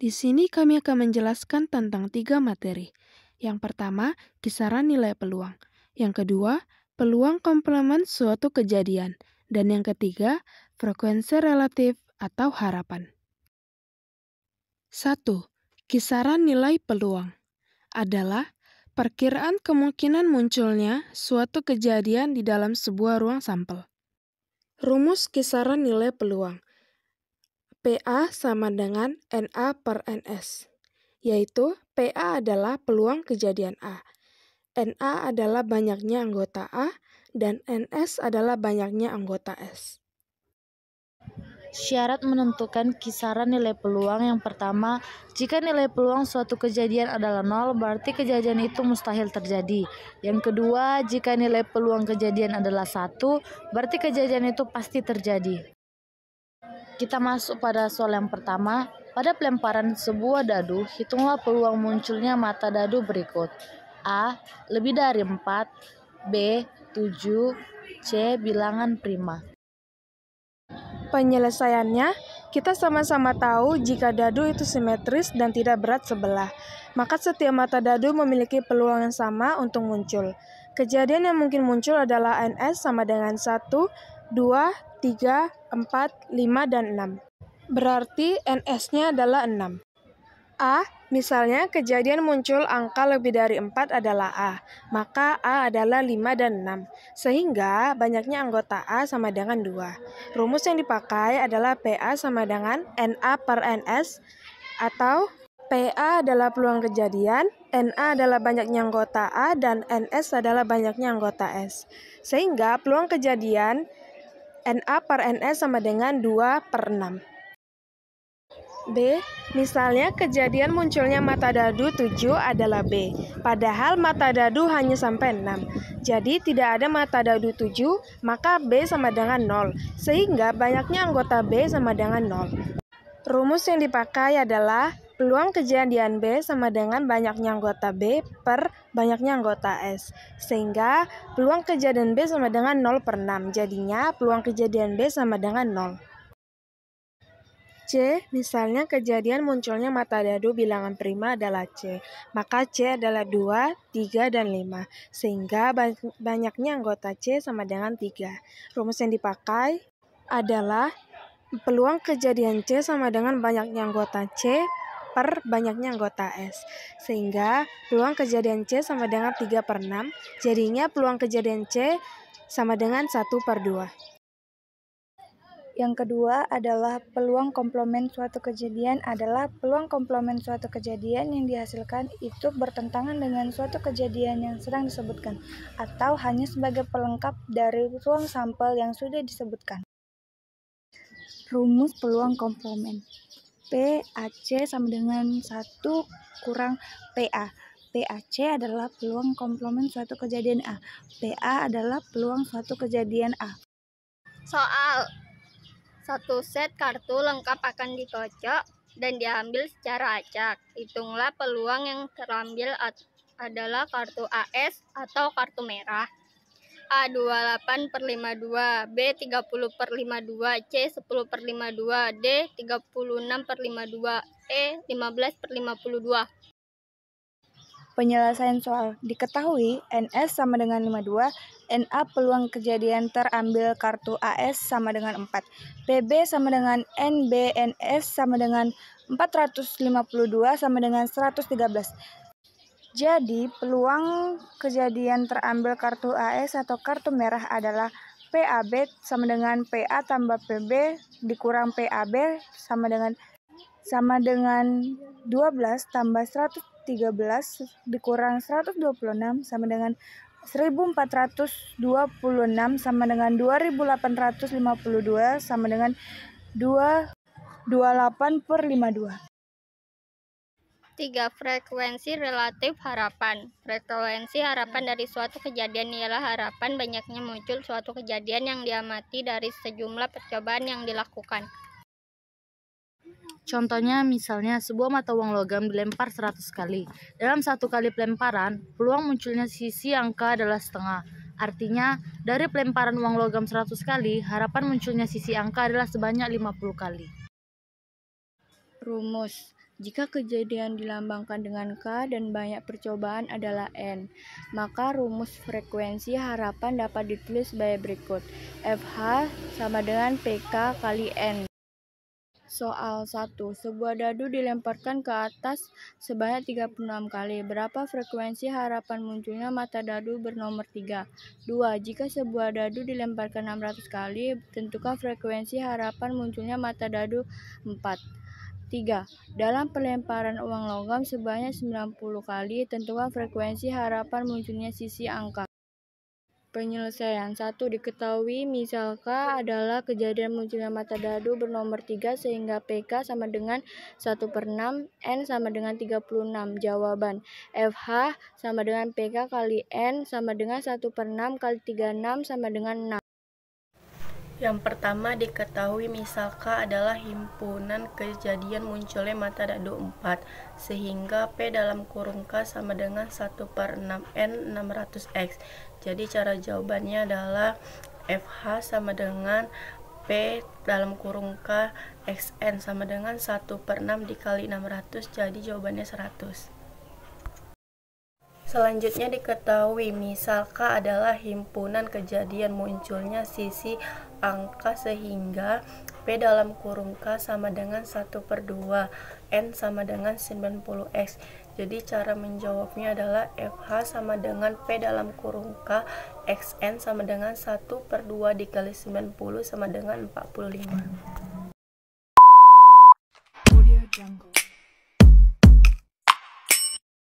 Di sini kami akan menjelaskan tentang 3 materi. Yang pertama, kisaran nilai peluang. Yang kedua, peluang komplement suatu kejadian. Dan yang ketiga, frekuensi relatif atau harapan. 1. Kisaran nilai peluang adalah perkiraan kemungkinan munculnya suatu kejadian di dalam sebuah ruang sampel. Rumus kisaran nilai peluang PA sama dengan NA per NS, yaitu PA adalah peluang kejadian A, NA adalah banyaknya anggota A, dan NS adalah banyaknya anggota S. Syarat menentukan kisaran nilai peluang yang pertama, jika nilai peluang suatu kejadian adalah 0, berarti kejadian itu mustahil terjadi. Yang kedua, jika nilai peluang kejadian adalah 1, berarti kejadian itu pasti terjadi. Kita masuk pada soal yang pertama. Pada pelemparan sebuah dadu, hitunglah peluang munculnya mata dadu berikut. A. Lebih dari 4, B. 7, C. Bilangan prima. Penyelesaiannya, kita sama-sama tahu jika dadu itu simetris dan tidak berat sebelah, maka setiap mata dadu memiliki peluang yang sama untuk muncul. Kejadian yang mungkin muncul adalah NS sama dengan 1, 2, 3, 4, 5, dan 6. Berarti NS-nya adalah 6. A, misalnya kejadian muncul angka lebih dari 4 adalah A, maka A adalah 5 dan 6, sehingga banyaknya anggota A sama dengan 2. Rumus yang dipakai adalah PA sama dengan NA per NS, atau PA adalah peluang kejadian, NA adalah banyaknya anggota A, dan NS adalah banyaknya anggota S. Sehingga peluang kejadian NA per NS sama dengan 2 per 6. B, misalnya kejadian munculnya mata dadu 7 adalah B, padahal mata dadu hanya sampai 6. Jadi tidak ada mata dadu 7, maka B sama dengan 0, sehingga banyaknya anggota B sama dengan 0. Rumus yang dipakai adalah peluang kejadian B sama dengan banyaknya anggota B per banyaknya anggota S, sehingga peluang kejadian B sama dengan 0 per 6, jadinya peluang kejadian B sama dengan 0. C, misalnya kejadian munculnya mata dadu bilangan prima adalah C, maka C adalah 2, 3, dan 5, sehingga banyaknya anggota C sama dengan 3. Rumus yang dipakai adalah peluang kejadian C sama dengan banyaknya anggota C per banyaknya anggota S, sehingga peluang kejadian C sama dengan 3 per 6, jadinya peluang kejadian C sama dengan 1 per 2. Yang kedua adalah peluang komplement suatu kejadian adalah peluang komplement suatu kejadian yang dihasilkan itu bertentangan dengan suatu kejadian yang sedang disebutkan, atau hanya sebagai pelengkap dari ruang sampel yang sudah disebutkan. Rumus peluang komplement PAC sama dengan 1 kurang PA. PAC adalah peluang komplement suatu kejadian A. PA adalah peluang suatu kejadian A. Soal 1 set kartu lengkap akan dikocok dan diambil secara acak. Hitunglah peluang yang terambil adalah kartu AS atau kartu merah. A 28 per 52, B 30 per 52, C 10 per 52, D 36 per 52, E 15 per 52. Penyelesaian soal. Diketahui NS sama dengan 52, NA peluang kejadian terambil kartu AS sama dengan 4, PB sama dengan NBNS sama dengan 452 sama dengan 113. Jadi peluang kejadian terambil kartu AS atau kartu merah adalah PAB sama dengan PA tambah PB dikurang PAB sama dengan 12 tambah 113 dikurang 126 sama dengan 1426 sama dengan 2852 sama dengan 28 per 52. 3. Frekuensi relatif harapan. Frekuensi harapan dari suatu kejadian ialah harapan banyaknya muncul suatu kejadian yang diamati dari sejumlah percobaan yang dilakukan. Contohnya misalnya sebuah mata uang logam dilempar 100 kali. Dalam 1 kali pelemparan, peluang munculnya sisi angka adalah setengah. Artinya, dari pelemparan uang logam 100 kali, harapan munculnya sisi angka adalah sebanyak 50 kali. Rumus Jika kejadian dilambangkan dengan K dan banyak percobaan adalah N, maka rumus frekuensi harapan dapat ditulis sebagai berikut. FH sama dengan PK kali N. Soal 1. Sebuah dadu dilemparkan ke atas sebanyak 36 kali. Berapa frekuensi harapan munculnya mata dadu bernomor 3? 2. Jika sebuah dadu dilemparkan 600 kali, tentukan frekuensi harapan munculnya mata dadu 4. 3. Dalam pelemparan uang logam sebanyak 90 kali, tentukan frekuensi harapan munculnya sisi angka. Penyelesaian 1. Diketahui misal K adalah kejadian munculnya mata dadu bernomor 3 sehingga PK sama dengan 1/6, N sama dengan 36. Jawaban FH sama dengan PK kali N sama dengan 1/6 kali 36 sama dengan 6. Yang pertama, diketahui misal K adalah himpunan kejadian munculnya mata dadu 4, sehingga P dalam kurung K sama dengan 1/6 N 600X. Jadi cara jawabannya adalah FH sama dengan P dalam kurung K XN sama dengan 1/6 dikali 600, jadi jawabannya 100. Selanjutnya diketahui misal K adalah himpunan kejadian munculnya sisi angka sehingga P dalam kurung K sama dengan 1/2, N sama dengan 90X. Jadi cara menjawabnya adalah FH sama dengan P dalam kurung K XN sama dengan 1/2 dikali 90 sama dengan 45.